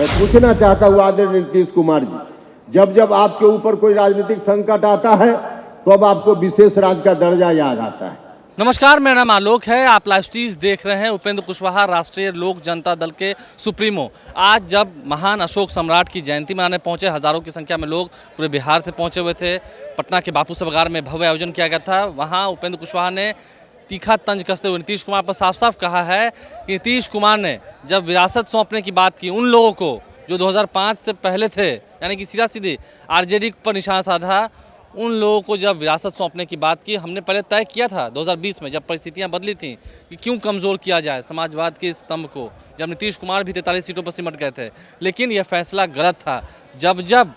मैं पूछना चाहता हूँ आदरणीय नीतीश कुमार जी, जब जब आपके ऊपर कोई राजनीतिक संकट आता है तो अब आपको विशेष राज्य का दर्जा याद आता है। नमस्कार, मेरा नाम आलोक है। आप लाइव स्ट्रीज देख रहे हैं। उपेंद्र कुशवाहा राष्ट्रीय लोक जनता दल के सुप्रीमो आज जब महान अशोक सम्राट की जयंती मनाने पहुंचे, हजारों की संख्या में लोग पूरे बिहार से पहुंचे हुए थे। पटना के बापू सभागार में भव्य आयोजन किया गया था। वहां उपेंद्र कुशवाहा ने तीखा तंज कसते हुए नीतीश कुमार पर साफ साफ कहा है कि नीतीश कुमार ने जब विरासत सौंपने की बात की उन लोगों को जो 2005 से पहले थे, यानी कि सीधा सीधे आरजेडी पर निशाना साधा, उन लोगों को जब विरासत सौंपने की बात की, हमने पहले तय किया था 2020 में जब परिस्थितियां बदली थीं कि क्यों कमज़ोर किया जाए समाजवाद के स्तंभ को, जब नीतीश कुमार भी 43 सीटों पर सिमट गए थे। लेकिन यह फैसला गलत था। जब जब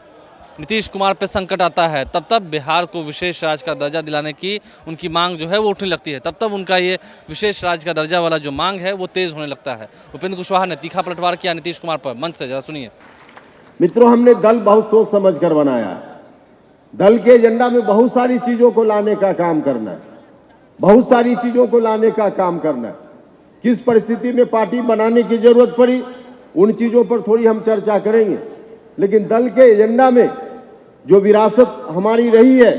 नीतीश कुमार पर संकट आता है तब तब बिहार को विशेष राज्य का दर्जा दिलाने की उनकी मांग जो है वो उठने लगती है। तब तब उनका ये विशेष राज्य का दर्जा वाला जो मांग है वो तेज़ होने लगता है। उपेंद्र कुशवाहा ने तीखा पलटवार किया नीतीश कुमार पर। मंच से जरा सुनिए। मित्रों, हमने दल बहुत सोच समझ कर बनाया है। दल के एजेंडा में बहुत सारी चीजों को लाने का काम करना है, बहुत सारी चीजों को लाने का काम करना है। किस परिस्थिति में पार्टी बनाने की जरूरत पड़ी उन चीजों पर थोड़ी हम चर्चा करेंगे, लेकिन दल के एजेंडा में जो विरासत हमारी रही है,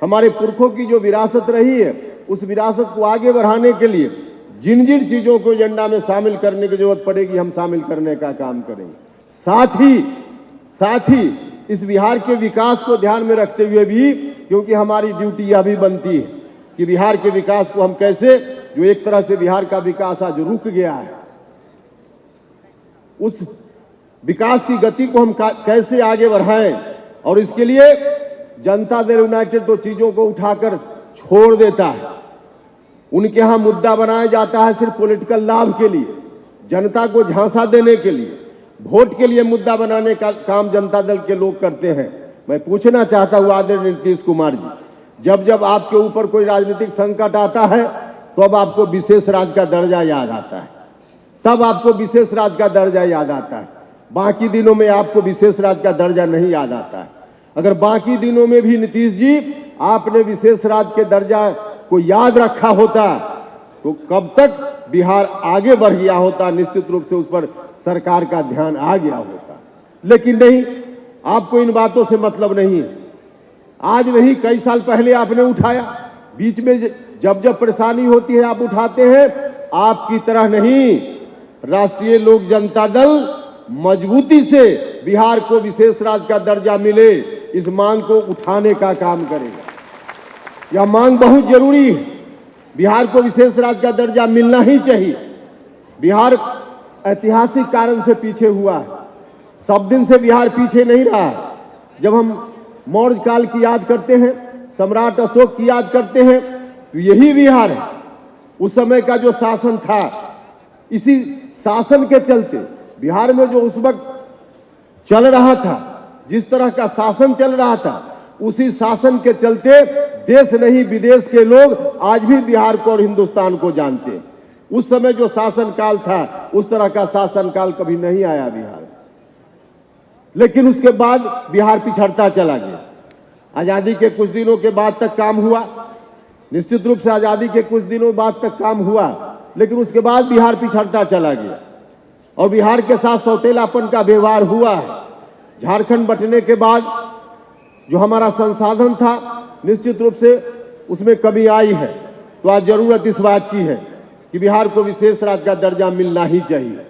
हमारे पुरखों की जो विरासत रही है, उस विरासत को आगे बढ़ाने के लिए जिन जिन चीजों को एजेंडा में शामिल करने की जरूरत पड़ेगी हम शामिल करने का काम करेंगे। साथ ही इस बिहार के विकास को ध्यान में रखते हुए भी, क्योंकि हमारी ड्यूटी यह भी बनती है कि बिहार के विकास को हम कैसे, जो एक तरह से बिहार का विकास आज रुक गया है, उस विकास की गति को हम कैसे आगे बढ़ाएं। और इसके लिए जनता दल यूनाइटेड तो चीजों को उठाकर छोड़ देता है। उनके यहां मुद्दा बनाया जाता है सिर्फ पॉलिटिकल लाभ के लिए, जनता को झांसा देने के लिए, वोट के लिए मुद्दा बनाने का काम जनता दल के लोग करते हैं। मैं पूछना चाहता हूं आदरणीय नीतीश कुमार जी, जब जब आपके ऊपर कोई राजनीतिक संकट आता है तो अब आपको विशेष राज्य का दर्जा याद आता है, तब आपको विशेष राज्य का दर्जा याद आता है। बाकी दिनों में आपको विशेष राज्य का दर्जा नहीं याद आता है। अगर बाकी दिनों में भी नीतीश जी आपने विशेष राज्य के दर्जा को याद रखा होता तो कब तक बिहार आगे बढ़ गया होता, निश्चित रूप से उस पर सरकार का ध्यान आ गया होता। लेकिन नहीं, आपको इन बातों से मतलब नहीं है। आज नहीं, कई साल पहले आपने उठाया, बीच में जब जब परेशानी होती है आप उठाते हैं। आपकी तरह नहीं, राष्ट्रीय लोक जनता दल मजबूती से बिहार को विशेष राज्य का दर्जा मिले इस मांग को उठाने का काम करेगा। यह मांग बहुत जरूरी है। बिहार को विशेष राज्य का दर्जा मिलना ही चाहिए। बिहार ऐतिहासिक कारण से पीछे हुआ है, सब दिन से बिहार पीछे नहीं रहा। जब हम मौर्य काल की याद करते हैं, सम्राट अशोक की याद करते हैं, तो यही बिहार है। उस समय का जो शासन था, इसी शासन के चलते बिहार में जो उस वक्त चल रहा था, जिस तरह का शासन चल रहा था, उसी शासन के चलते देश नहीं विदेश के लोग आज भी बिहार को और हिंदुस्तान को जानते हैं। उस समय जो शासन काल था उस तरह का शासन काल कभी नहीं आया बिहार। लेकिन उसके बाद बिहार पिछड़ता चला गया। आजादी के कुछ दिनों के बाद तक काम हुआ, निश्चित रूप से आजादी के कुछ दिनों बाद तक काम हुआ, लेकिन उसके बाद बिहार पिछड़ता चला गया और बिहार के साथ सौतेलापन का व्यवहार हुआ है। झारखंड बंटने के बाद जो हमारा संसाधन था, निश्चित रूप से उसमें कमी आई है। तो आज जरूरत इस बात की है कि बिहार को विशेष राज्य का दर्जा मिलना ही चाहिए।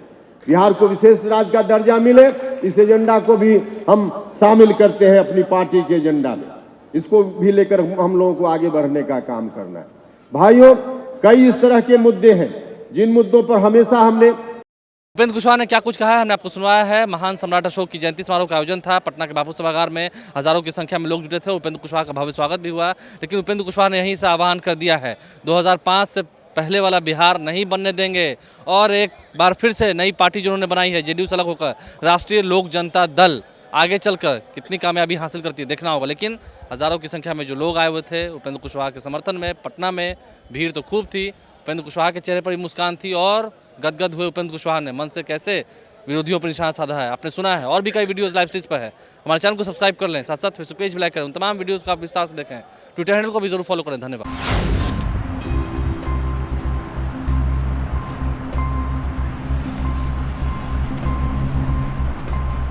बिहार को विशेष राज्य का दर्जा मिले, इस एजेंडा को भी हम शामिल करते हैं अपनी पार्टी के एजेंडा में। इसको भी लेकर हम लोगों को आगे बढ़ने का काम करना है। भाइयों, कई इस तरह के मुद्दे हैं जिन मुद्दों पर हमेशा हमने उपेंद्र कुशवाहा ने क्या कुछ कहा है हमने आपको सुनवाया है। महान सम्राट अशोक की जयंती समारोह का आयोजन था। पटना के बापू सभागार में हजारों की संख्या में लोग जुटे थे। उपेंद्र कुशवाहा का भव्य स्वागत भी हुआ। लेकिन उपेंद्र कुशवाहा ने यहीं से आह्वान कर दिया है, 2005 से पहले वाला बिहार नहीं बनने देंगे। और एक बार फिर से नई पार्टी जिन्होंने बनाई है, जेडीयू से अलग होकर राष्ट्रीय लोक जनता दल, आगे चलकर कितनी कामयाबी हासिल करती है देखना होगा। लेकिन हजारों की संख्या में जो लोग आए हुए थे उपेंद्र कुशवाहा के समर्थन में, पटना में भीड़ तो खूब थी। उपेंद्र कुशवाहा के चेहरे पर भी मुस्कान थी और गदगद हुए उपेंद्र कुशवाहा ने मन से कैसे विरोधियों पर निशाना साधा है आपने सुना है। और भी कई वीडियोस लाइव स्ट्रीज पर है। हमारे चैनल को सब्सक्राइब कर लें, साथ साथ फेसबुक पेज भी लाइक करें, उन तमाम वीडियोस को आप विस्तार से देखें। ट्विटर हैंडल को भी जरूर फॉलो करें। धन्यवाद।